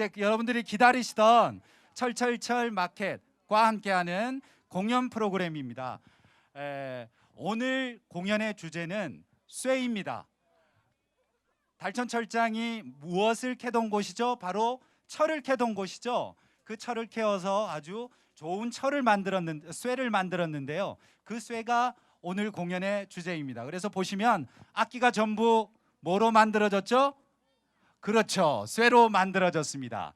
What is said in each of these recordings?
이제 여러분들이 기다리시던 철철철 마켓과 함께하는 공연 프로그램입니다. 오늘 공연의 주제는 쇠입니다. 달천철장이 무엇을 캐던 곳이죠? 바로 철을 캐던 곳이죠. 그 철을 캐어서 아주 좋은 쇠를 만들었는데요. 그 쇠가 오늘 공연의 주제입니다. 그래서 보시면 악기가 전부 뭐로 만들어졌죠? 그렇죠, 쇠로 만들어졌습니다.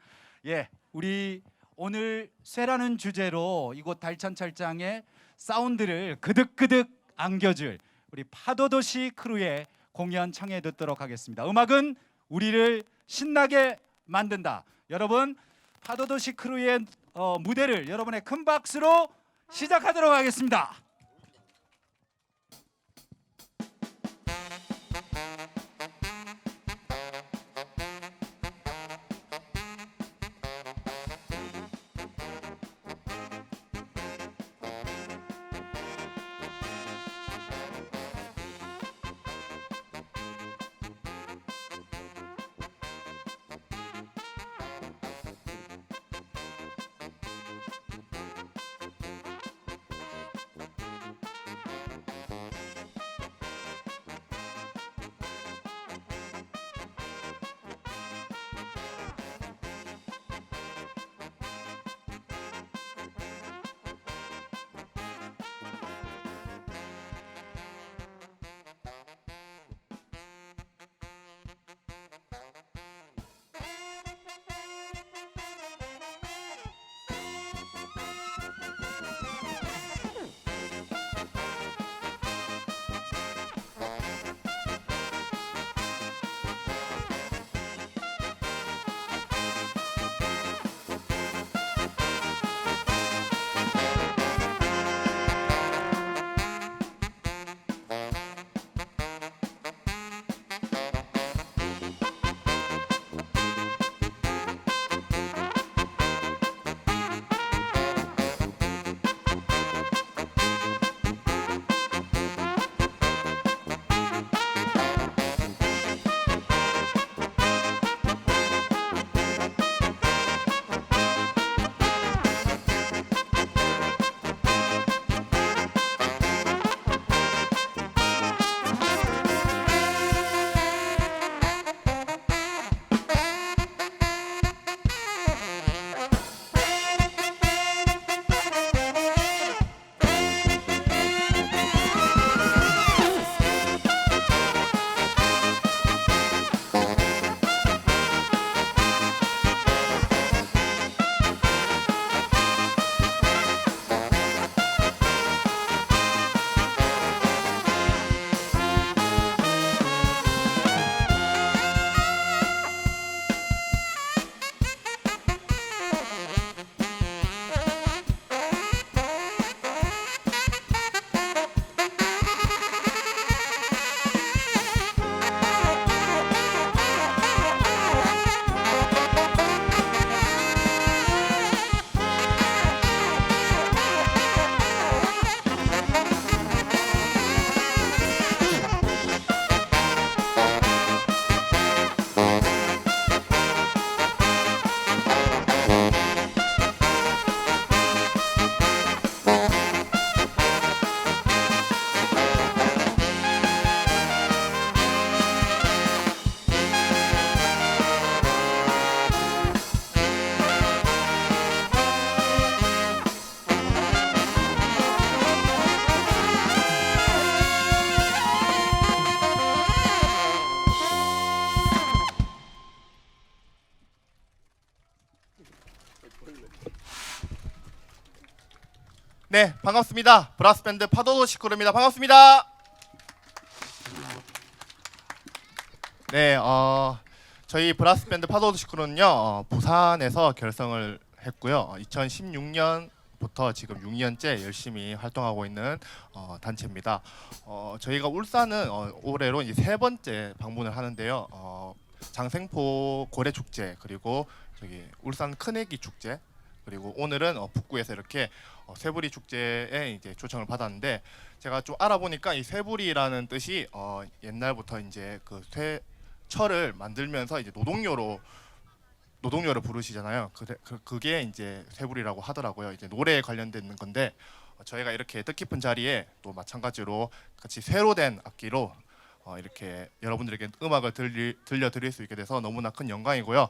우리 오늘 쇠라는 주제로 이곳 달천철장의 사운드를 그득그득 안겨줄 우리 파도도시 크루의 공연 청해 듣도록 하겠습니다. 음악은 우리를 신나게 만든다. 여러분, 파도도시 크루의 무대를 여러분의 큰 박수로 시작하도록 하겠습니다. 네, 반갑습니다. 브라스밴드 파도도시 크루입니다. 반갑습니다. 네, 저희 브라스밴드 파도도시 크루는요, 부산에서 결성을 했고요. 2016년부터 지금 6년째 열심히 활동하고 있는 단체입니다. 저희가 울산은 올해로 이제 3번째 방문을 하는데요. 장생포 고래축제, 그리고 저기 울산 큰애기 축제, 그리고 오늘은 북구에서 이렇게 쇠부리 축제에 이제 초청을 받았는데, 제가 좀 알아보니까 이 쇠부리라는 뜻이 옛날부터 이제 그 철을 만들면서 이제 노동요로 노동요를 부르시잖아요. 그게 이제 쇠불이라고 하더라고요. 이제 노래에 관련된 건데 저희가 이렇게 뜻깊은 자리에 또 마찬가지로 같이 새로 된 악기로 이렇게 여러분들에게 음악을 들려드릴 수 있게 돼서 너무나 큰 영광이고요.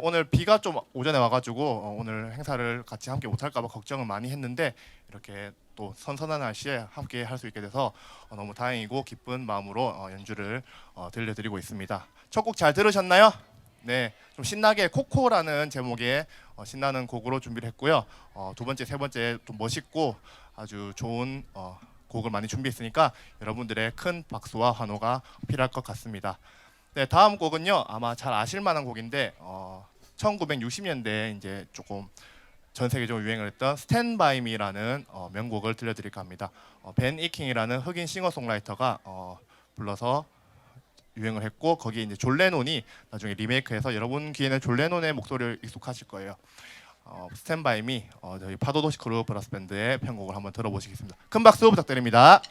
오늘 비가 좀 오전에 와가지고 오늘 행사를 같이 함께 못할까봐 걱정을 많이 했는데 이렇게 또 선선한 날씨에 함께 할 수 있게 돼서 너무 다행이고 기쁜 마음으로 연주를 들려드리고 있습니다. 첫 곡 잘 들으셨나요? 네, 좀 신나게 코코라는 제목의 신나는 곡으로 준비를 했고요. 두 번째, 세 번째 좀 멋있고 아주 좋은 곡을 많이 준비했으니까 여러분들의 큰 박수와 환호가 필요할 것 같습니다. 네, 다음 곡은요 아마 잘 아실 만한 곡인데 1960년대에 이제 조금 전 세계적으로 유행을 했던 Stand By Me라는 명곡을 들려드릴까 합니다. 벤 이킹이라는 흑인 싱어송라이터가 불러서 유행을 했고 거기에 이제 존 레논이 나중에 리메이크해서 여러분 귀에는 존 레논의 목소리를 익숙하실 거예요. Stand By Me 저희 파도도시 크루 브라스 밴드의 편곡을 한번 들어보시겠습니다. 큰 박수 부탁드립니다.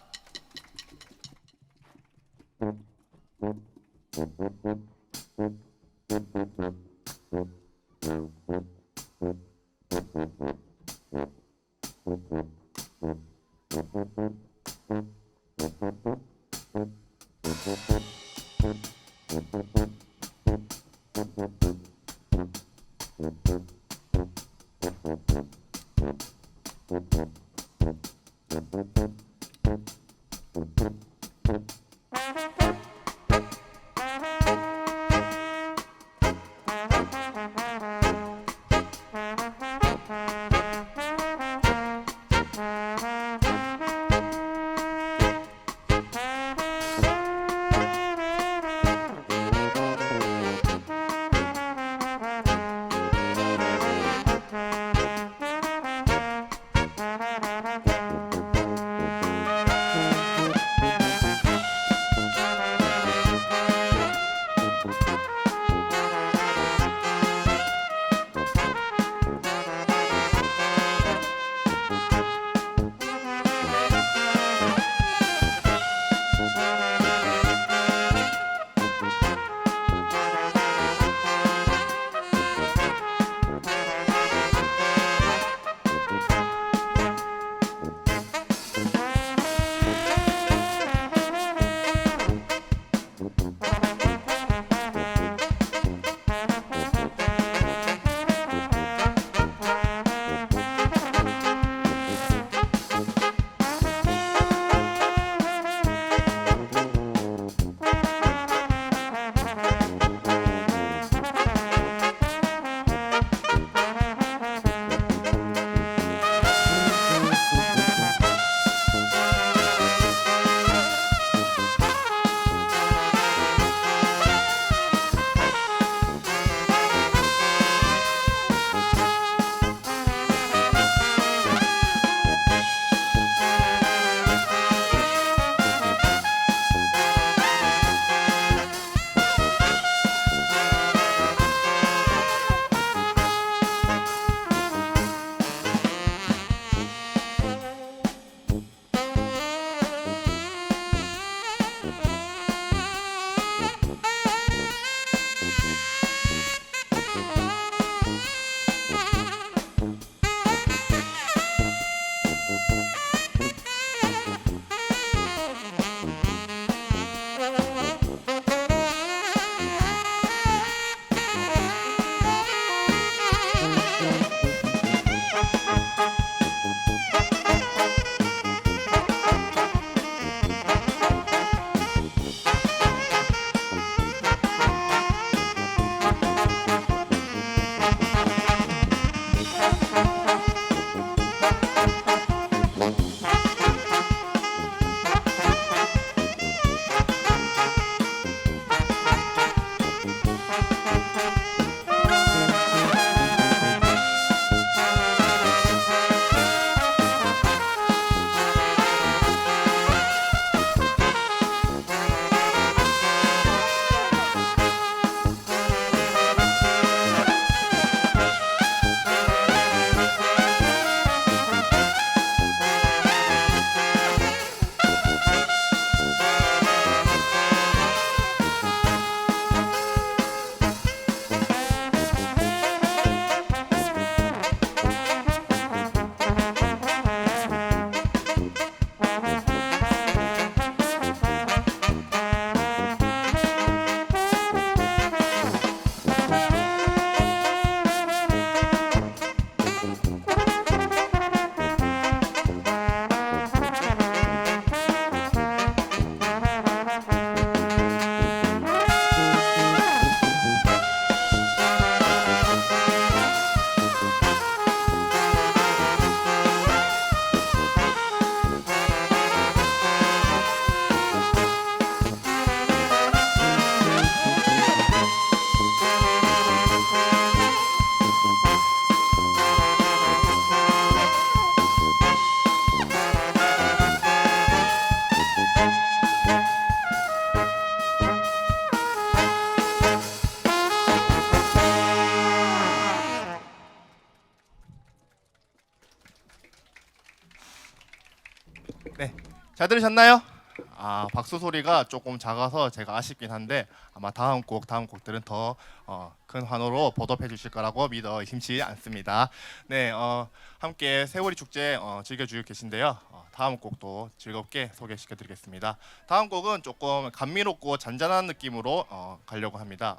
네, 잘 들으셨나요? 박수 소리가 조금 작아서 제가 아쉽긴 한데 아마 다음 곡들은 더 큰 환호로 보답해 주실 거라고 믿어 의심치 않습니다. 네, 함께 세월이 축제 즐겨주고 계신데요. 다음 곡도 즐겁게 소개시켜 드리겠습니다. 다음 곡은 조금 감미롭고 잔잔한 느낌으로 가려고 합니다.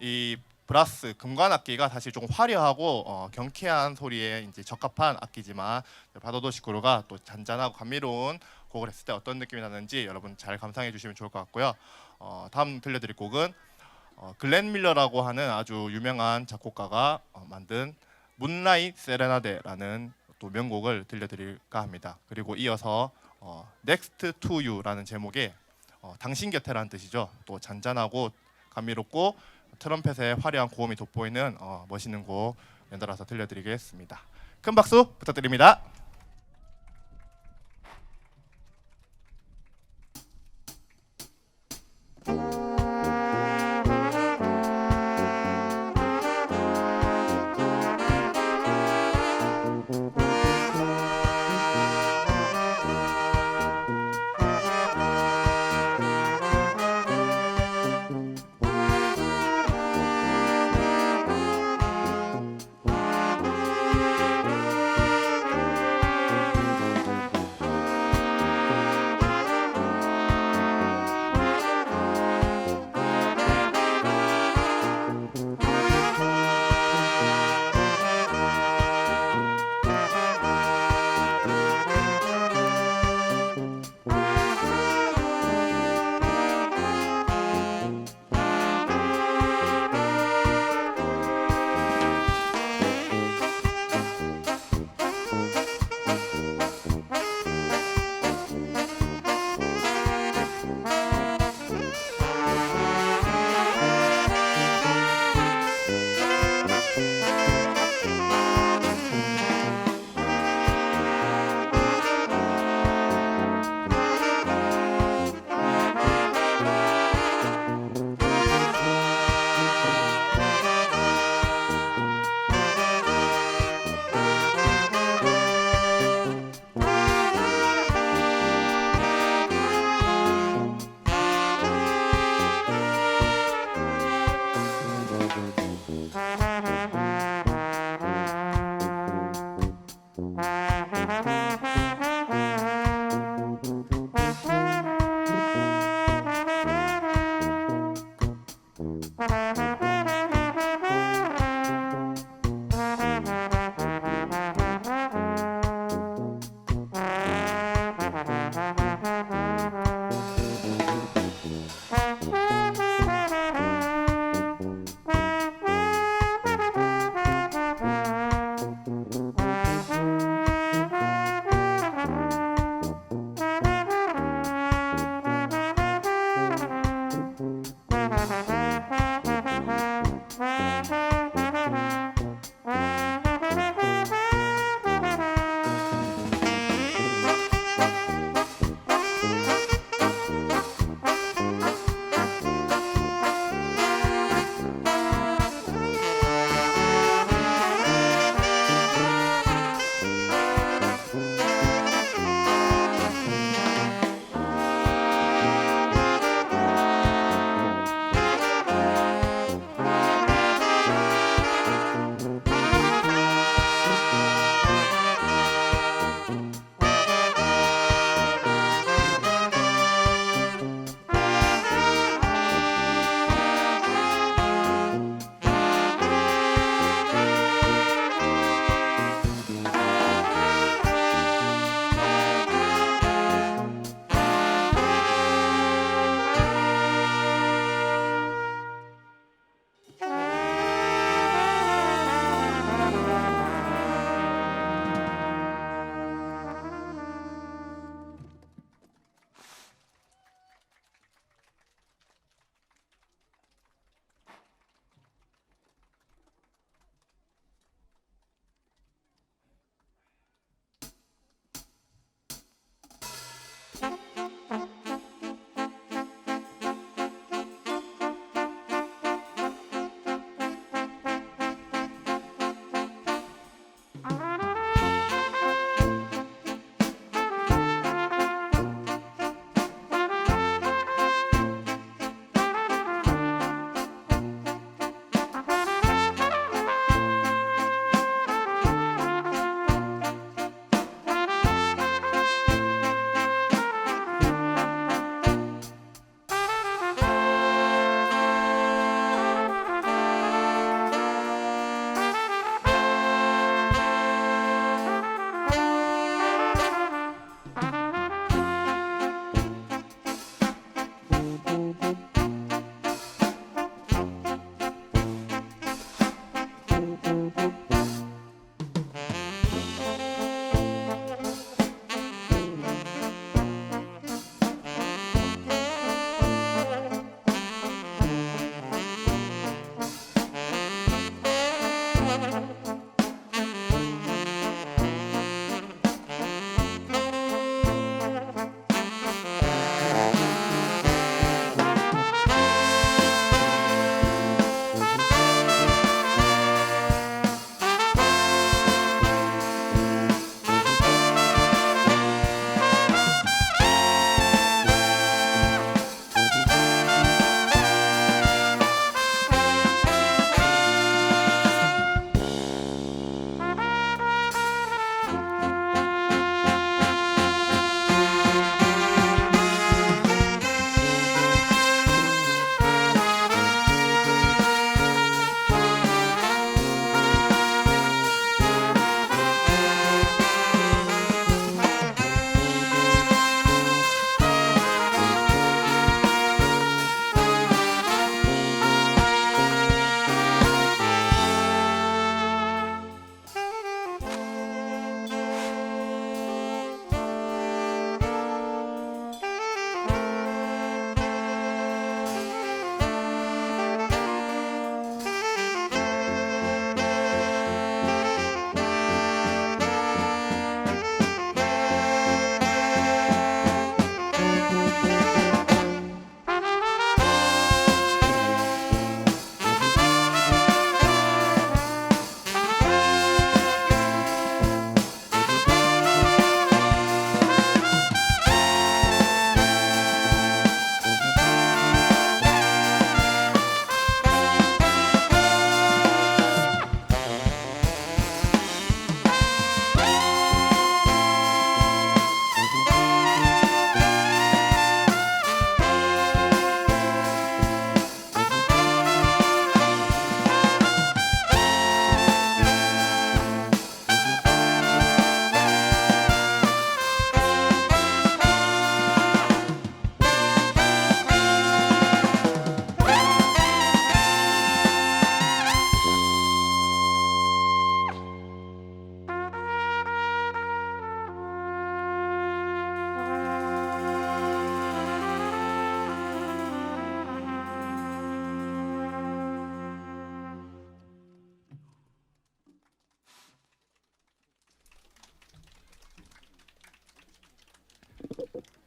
이 브라스 금관 악기가 사실 조금 화려하고 경쾌한 소리에 이제 적합한 악기지만 바도도시크루가 또 잔잔하고 감미로운 곡을 했을 때 어떤 느낌이 나는지 여러분 잘 감상해 주시면 좋을 것 같고요. 다음 들려드릴 곡은 글렌 밀러라고 하는 아주 유명한 작곡가가 만든 문라이트 세레나데라는 또 명곡을 들려드릴까 합니다. 그리고 이어서 Next to You라는 제목의 당신 곁에라는 뜻이죠. 또 잔잔하고 감미롭고 트럼펫의 화려한 고음이 돋보이는 멋있는 곡 연달아서 들려드리겠습니다. 큰 박수 부탁드립니다.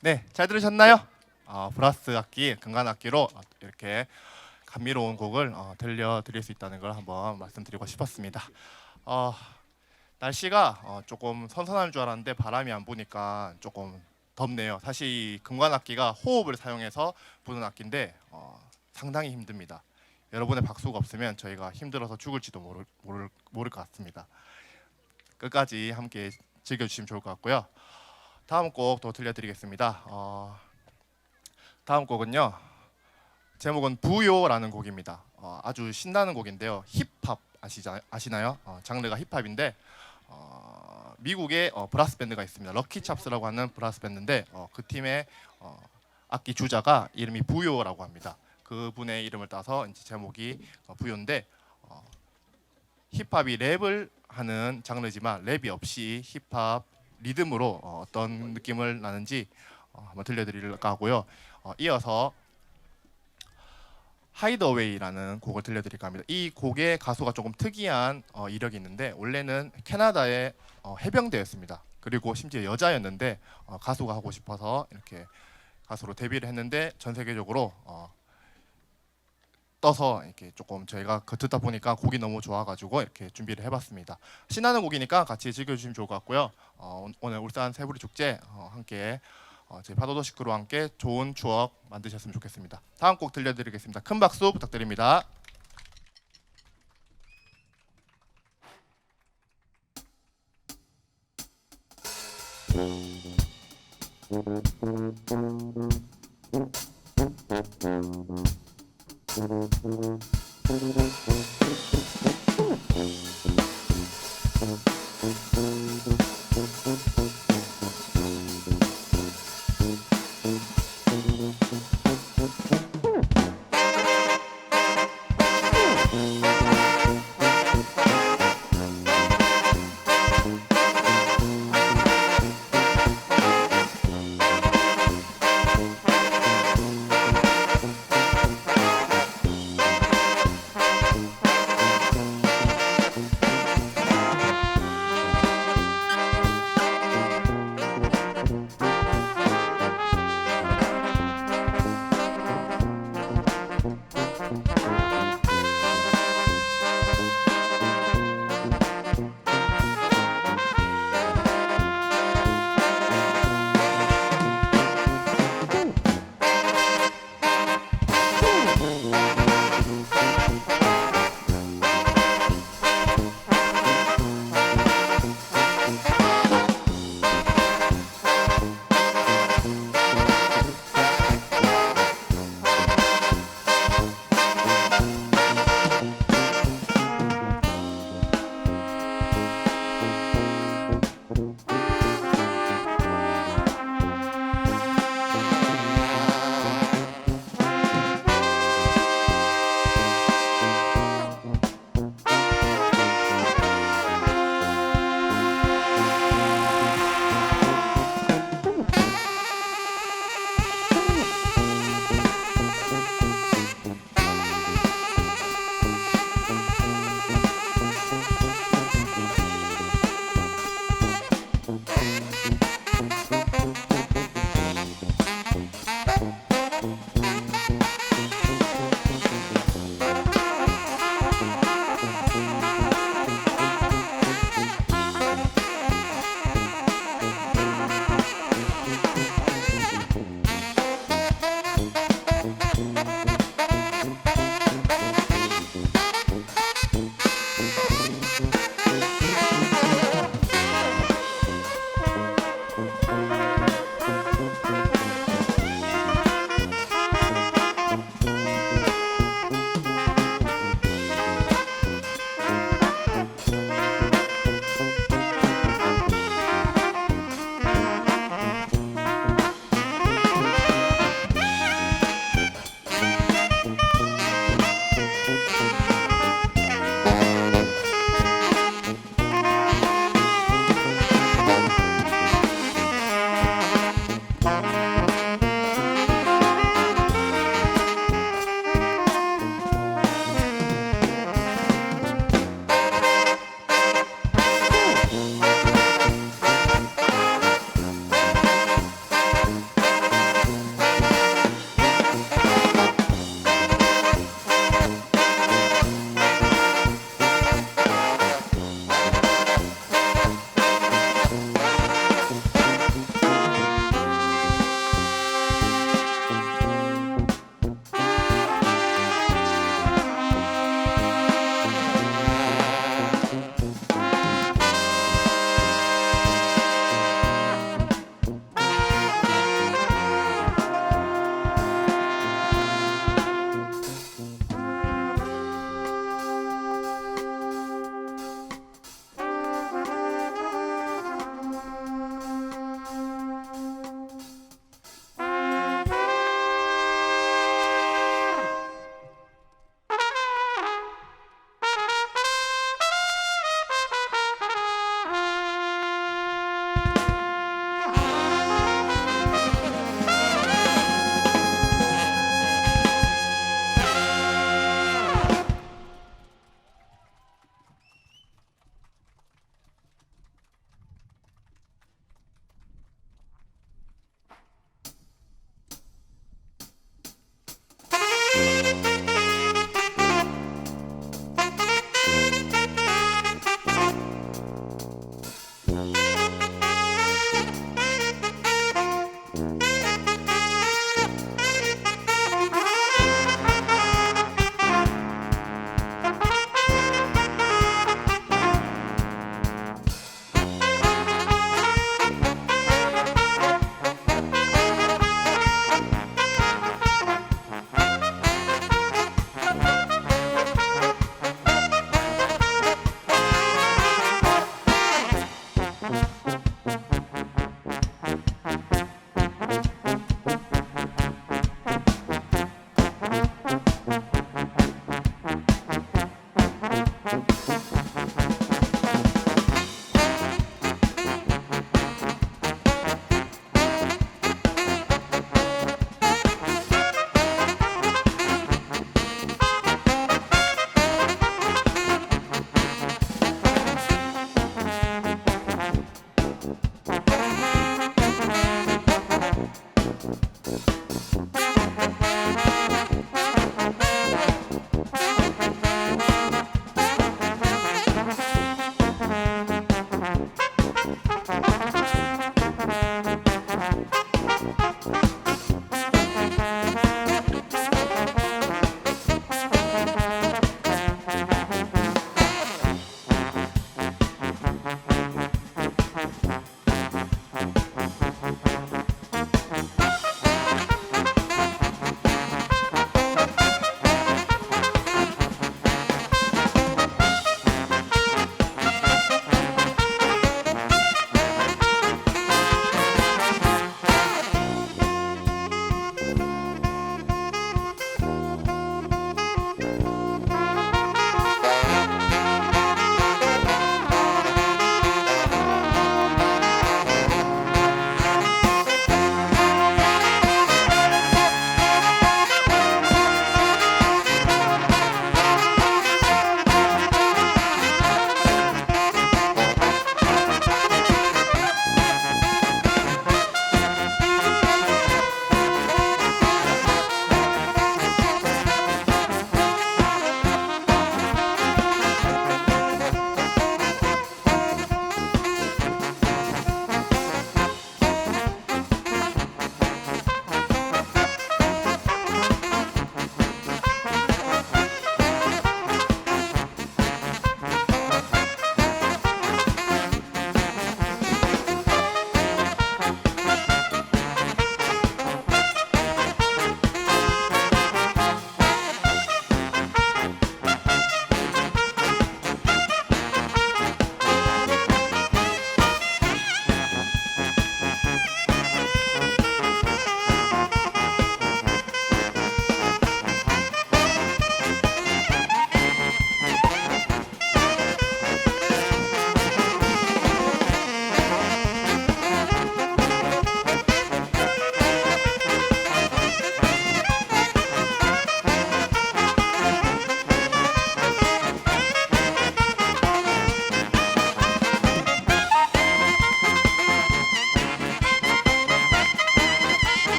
네, 잘 들으셨나요? 브라스 악기, 금관 악기로 이렇게 감미로운 곡을 들려드릴 수 있다는 걸 한번 말씀드리고 싶었습니다. 날씨가 조금 선선할 줄 알았는데 바람이 안 부니까 조금 덥네요. 사실 이 금관 악기가 호흡을 사용해서 부는 악기인데 상당히 힘듭니다. 여러분의 박수가 없으면 저희가 힘들어서 죽을지도 모를 것 같습니다. 끝까지 함께 즐겨주시면 좋을 것 같고요. 다음 곡 더 들려드리겠습니다. 다음 곡은요. 제목은 부요라는 곡입니다. 아주 신나는 곡인데요. 힙합 아시나요? 장르가 힙합인데 미국의 브라스 밴드가 있습니다. 럭키 찹스라고 하는 브라스 밴드인데 그 팀의 악기 주자가 이름이 부요라고 합니다. 그분의 이름을 따서 이제 제목이 부요인데 힙합이 랩을 하는 장르지만 랩이 없이 힙합 리듬으로 어떤 느낌을 나는지 한번 들려드릴까 하고요. 이어서 하이더웨이라는 곡을 들려드릴까 합니다. 이 곡의 가수가 조금 특이한 이력이 있는데 원래는 캐나다의 해병대였습니다. 그리고 심지어 여자였는데 가수가 하고 싶어서 이렇게 가수로 데뷔를 했는데 전 세계적으로 떠서 이렇게 조금 저희가 듣다 보니까 곡이 너무 좋아가지고 이렇게 준비를 해봤습니다. 신나는 곡이니까 같이 즐겨주시면 좋을 것 같고요. 오늘 울산 새부리 축제 함께 저희 파도도시 크루와 함께 좋은 추억 만드셨으면 좋겠습니다. 다음 곡 들려드리겠습니다. 큰 박수 부탁드립니다.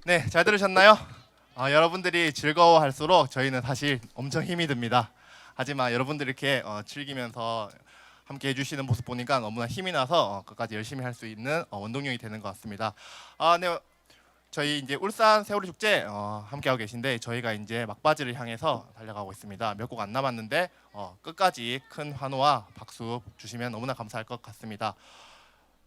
네, 잘 들으셨나요? 여러분들이 즐거워할수록 저희는 사실 엄청 힘이 듭니다. 하지만 여러분들이 이렇게 즐기면서 함께 해주시는 모습 보니까 너무나 힘이 나서 끝까지 열심히 할 수 있는 원동력이 되는 것 같습니다. 네, 저희 이제 울산 세월호 축제 함께 하고 계신데 저희가 이제 막바지를 향해서 달려가고 있습니다. 몇 곡 안 남았는데 끝까지 큰 환호와 박수 주시면 너무나 감사할 것 같습니다.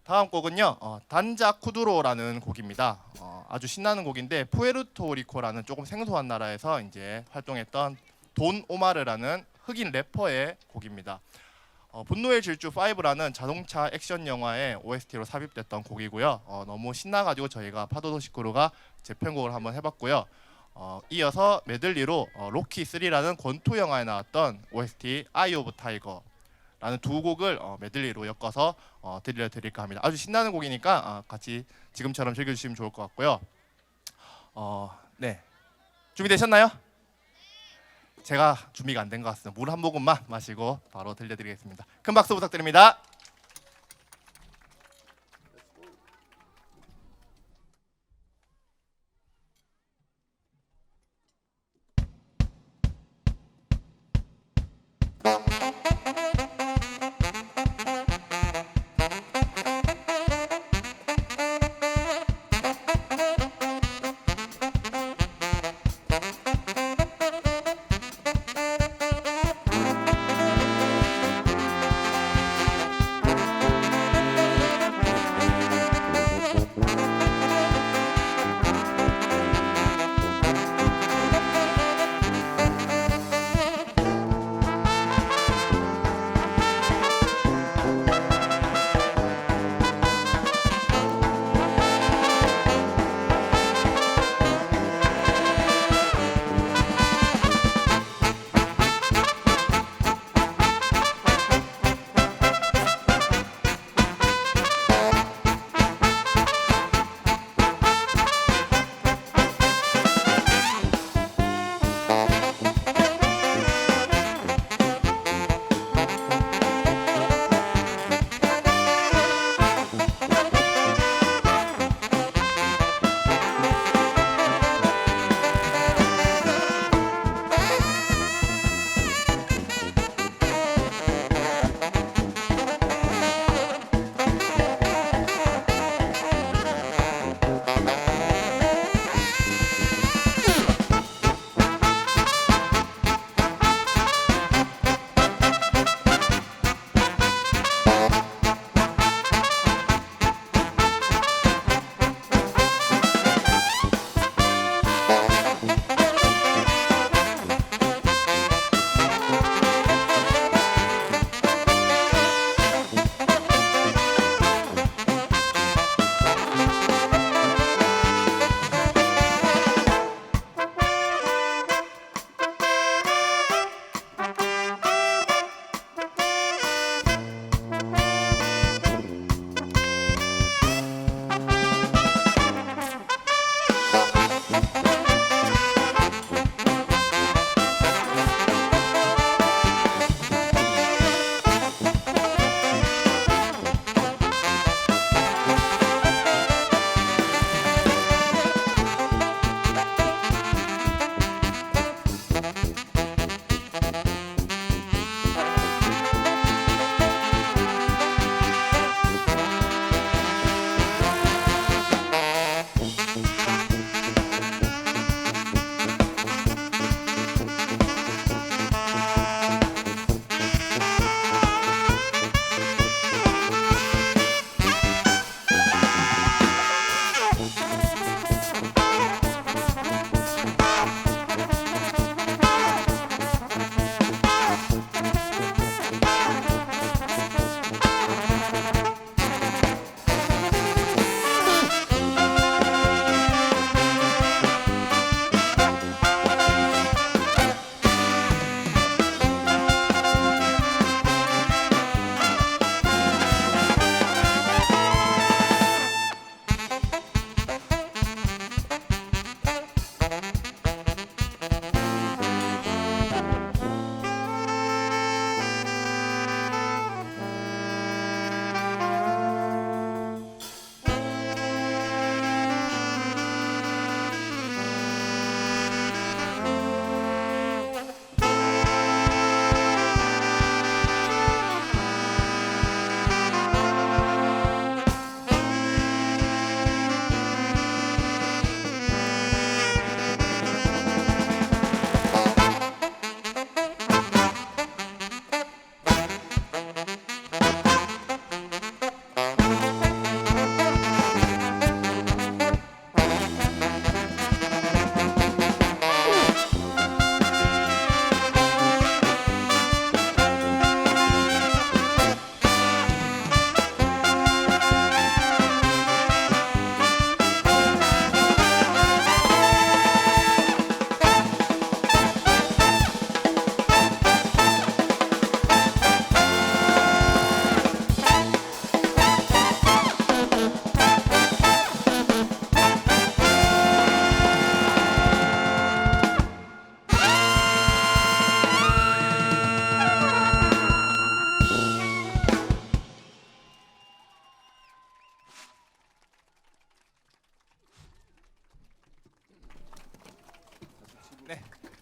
다음 곡은요 단자 쿠두로라는 곡입니다. 아주 신나는 곡인데 푸에르토리코라는 조금 생소한 나라에서 이제 활동했던 돈 오마르라는 흑인 래퍼의 곡입니다. 분노의 질주 5라는 자동차 액션 영화의 OST로 삽입됐던 곡이고요. 너무 신나가지고 저희가 파도도시 크루가 재편곡을 한번 해봤고요. 이어서 메들리로 로키 3라는 권투 영화에 나왔던 OST 아이 오브 타이거 라는 두 곡을 메들리로 엮어서 들려드릴까 합니다. 아주 신나는 곡이니까 같이 지금처럼 즐겨주시면 좋을 것 같고요. 네, 준비되셨나요? 제가 준비가 안 된 것 같습니다. 물 한 모금만 마시고 바로 들려드리겠습니다. 큰 박수 부탁드립니다.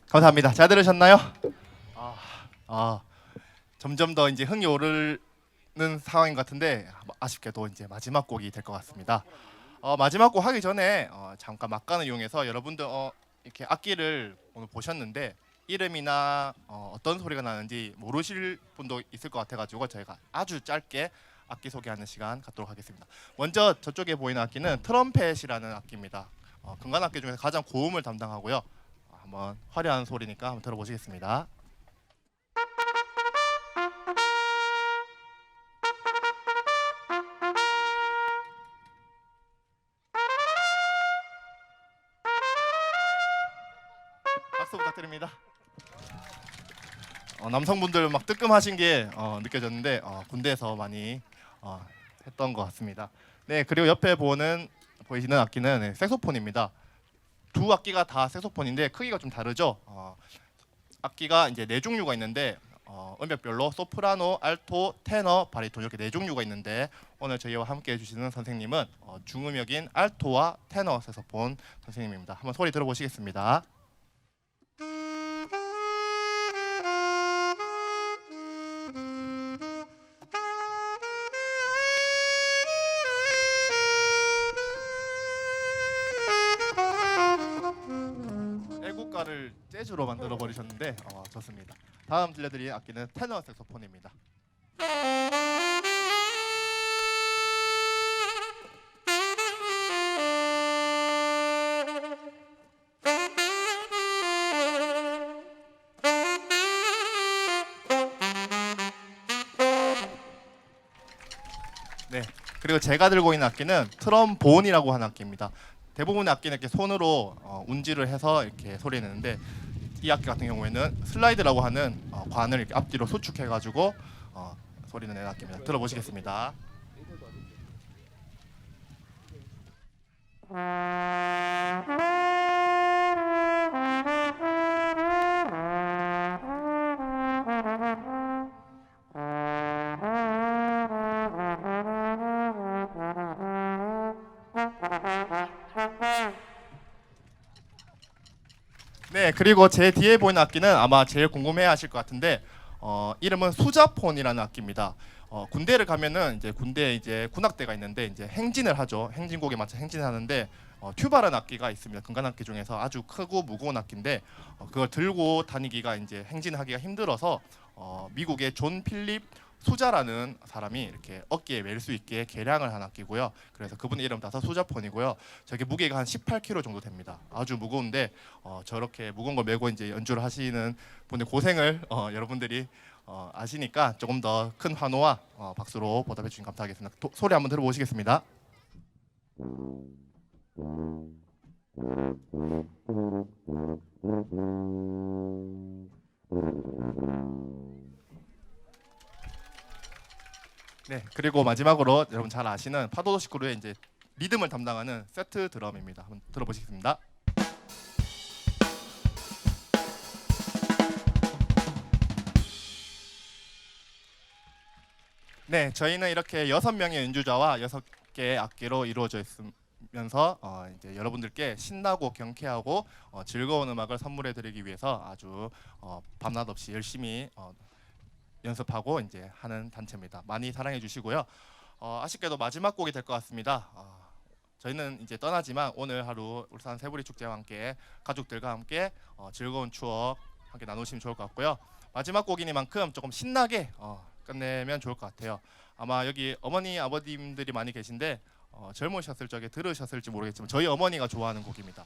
감사합니다. 잘 들으셨나요? 아, 아, 점점 더 이제 흥이 오르는 상황인 것 같은데 아쉽게도 이제 마지막 곡이 될 것 같습니다. 마지막 곡 하기 전에 잠깐 막간을 이용해서 여러분들 이렇게 악기를 오늘 보셨는데 이름이나 어떤 소리가 나는지 모르실 분도 있을 것 같아가지고 저희가 아주 짧게 악기 소개하는 시간 갖도록 하겠습니다. 먼저 저쪽에 보이는 악기는 트럼펫이라는 악기입니다. 금관 악기 중에서 가장 고음을 담당하고요. 한번 화려한 소리니까 한번 들어보시겠습니다. 박수 부탁드립니다. 남성분들 막 뜨끔하신 게 느껴졌는데 군대에서 많이 했던 것 같습니다. 네, 그리고 옆에 보이시는 악기는 색소폰입니다. 두 악기가 다 색소폰인데 크기가 좀 다르죠. 악기가 이제 네 종류가 있는데 음역별로 소프라노, 알토, 테너, 바리톤 이렇게 네 종류가 있는데 오늘 저희와 함께 해주시는 선생님은 중음역인 알토와 테너 색소폰 선생님입니다. 한번 소리 들어보시겠습니다. 애국가를 재즈로 만들어 버리셨는데 좋습니다. 다음 들려드릴 악기는 테너 색소폰입니다. 네, 그리고 제가 들고 있는 악기는 트럼본이라고 하는 악기입니다. 대부분의 악기는 이렇게 손으로 운지를 해서 이렇게 소리 내는데 이 악기 같은 경우에는 슬라이드라고 하는 관을 이렇게 앞뒤로 수축해가지고 소리를 내는 악기입니다. 들어보시겠습니다. 네, 그리고 제 뒤에 보이는 악기는 아마 제일 궁금해하실 것 같은데 이름은 수자폰이라는 악기입니다. 군대를 가면은 이제 군대에 이제 군악대가 있는데 이제 행진을 하죠. 행진곡에 맞춰 행진을 하는데 튜바라는 악기가 있습니다. 금관 악기 중에서 아주 크고 무거운 악기인데 그걸 들고 다니기가 이제 행진하기가 힘들어서 미국의 존 필립 수자라는 사람이 이렇게 어깨에 멜 수 있게 개량을 한 악기고요. 그래서 그분의 이름 따서 수자폰이고요. 저게 무게가 한 18kg 정도 됩니다. 아주 무거운데 저렇게 무거운 걸 메고 이제 연주를 하시는 분의 고생을 여러분들이 아시니까 조금 더 큰 환호와 박수로 보답해 주시면 감사하겠습니다. 소리 한번 들어보시겠습니다. 네, 그리고 마지막으로 여러분 잘 아시는 파도도시 크루의 이제 리듬을 담당하는 세트 드럼입니다. 한번 들어보시겠습니다. 네, 저희는 이렇게 6명의 연주자와 6개의 악기로 이루어져 있으면서 이제 여러분들께 신나고 경쾌하고 즐거운 음악을 선물해 드리기 위해서 아주 밤낮 없이 열심히 연습하고 이제 하는 단체입니다. 많이 사랑해 주시고요. 아쉽게도 마지막 곡이 될 것 같습니다. 저희는 이제 떠나지만 오늘 하루 울산 새부리 축제와 함께 가족들과 함께 즐거운 추억 함께 나누시면 좋을 것 같고요. 마지막 곡이니만큼 조금 신나게 끝내면 좋을 것 같아요. 아마 여기 어머니 아버님들이 많이 계신데 젊으셨을 적에 들으셨을지 모르겠지만 저희 어머니가 좋아하는 곡입니다.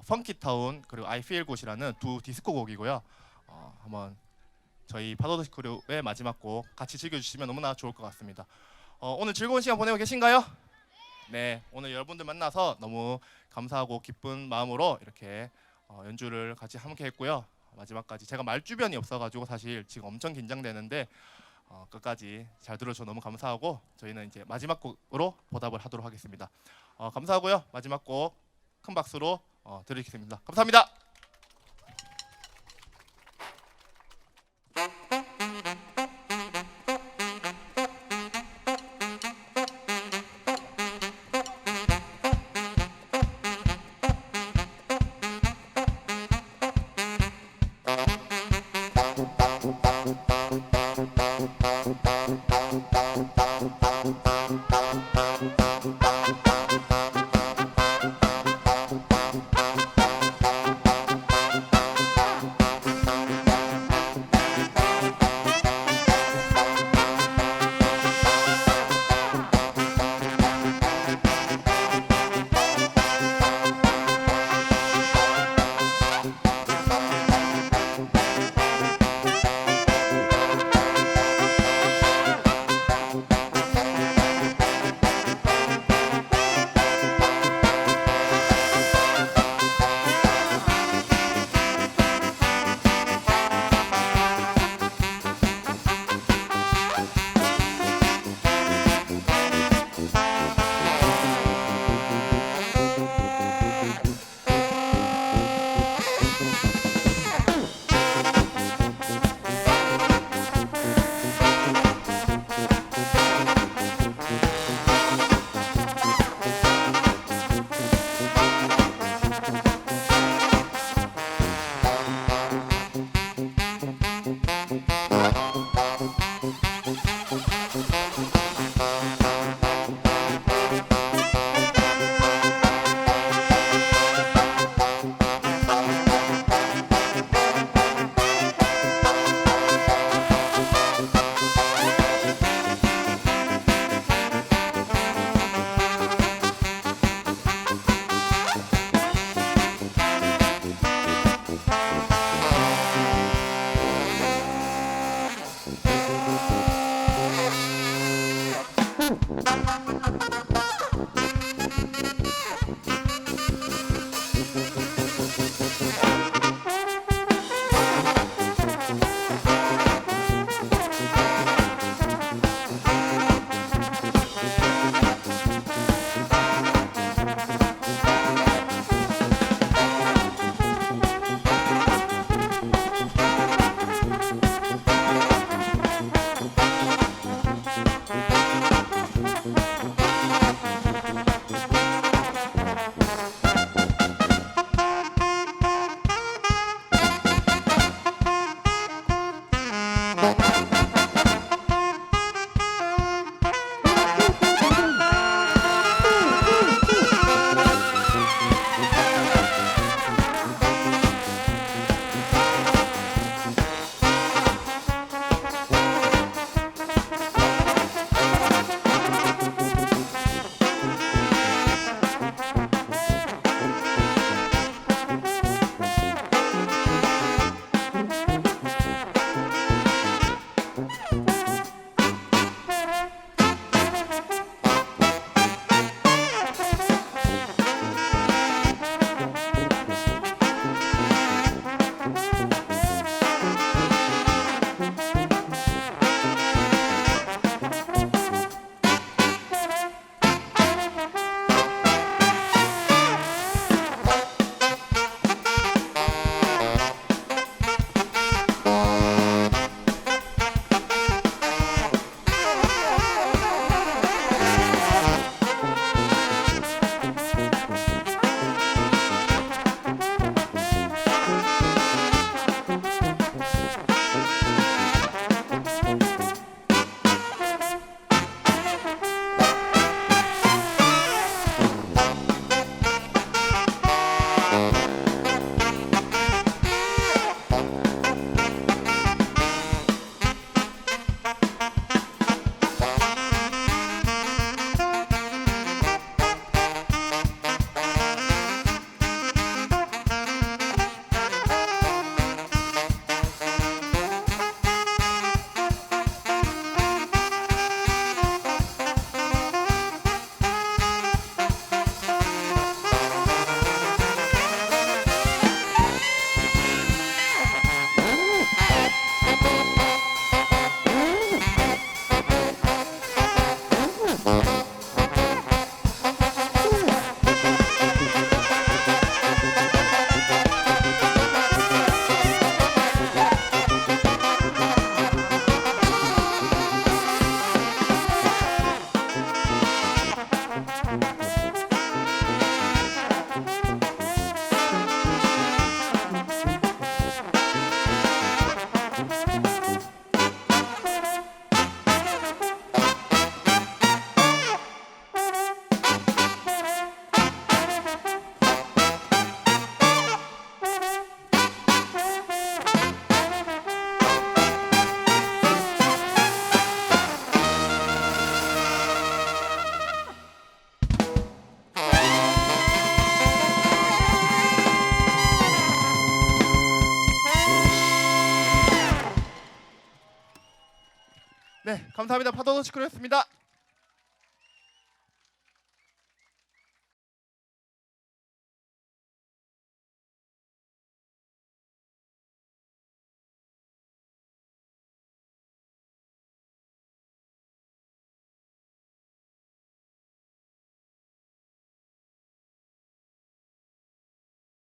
펑키타운 그리고 I Feel Good이라는 두 디스코 곡이고요. 한번 저희 파도도시 크루의 마지막 곡 같이 즐겨주시면 너무나 좋을 것 같습니다. 오늘 즐거운 시간 보내고 계신가요? 네, 오늘 여러분들 만나서 너무 감사하고 기쁜 마음으로 이렇게 연주를 같이 함께 했고요. 마지막까지 제가 말 주변이 없어가지고 사실 지금 엄청 긴장되는데 끝까지 잘 들어줘서 너무 감사하고 저희는 이제 마지막 곡으로 보답을 하도록 하겠습니다. 감사하고요. 마지막 곡 큰 박수로 드리겠습니다. 감사합니다. 네, 감사합니다. 파도더 시크루였습니다.